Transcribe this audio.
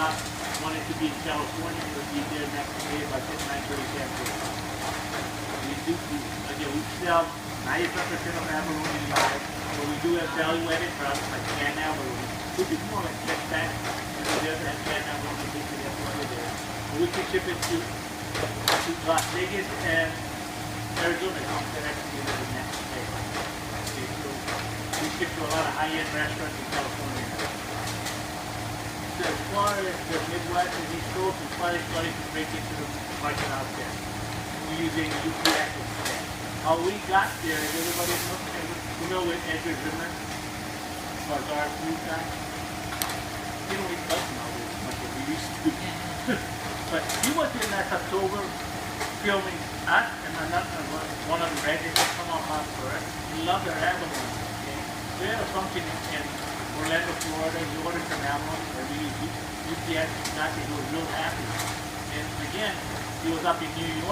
shop wanted to be in California, it would be there next day by 9:30 afternoon. Again, we sell 95% of abalone live, but we do have value-added products like canned abalone, which is more like just that, and we do have canned abalone basically that's what it is. But we can ship it to Las Vegas and Arizona, actually live in that state. Okay, so we ship to a lot of high-end restaurants in California. So as far as the Midwest and East Coast, we're finally starting to break into the market out there. We're using UPS instead. How we got there is everybody familiar with Edgar Zimmer, Bazaar Food Guy. He don't eat us nowadays as much as we used to. But he was in that October filming us and another one of the records that come out for us. He loved their abalone. Okay? We had a function in Orlando, Florida. He ordered some abalone, or we used UPS. He was real happy. And again, he was up in New York.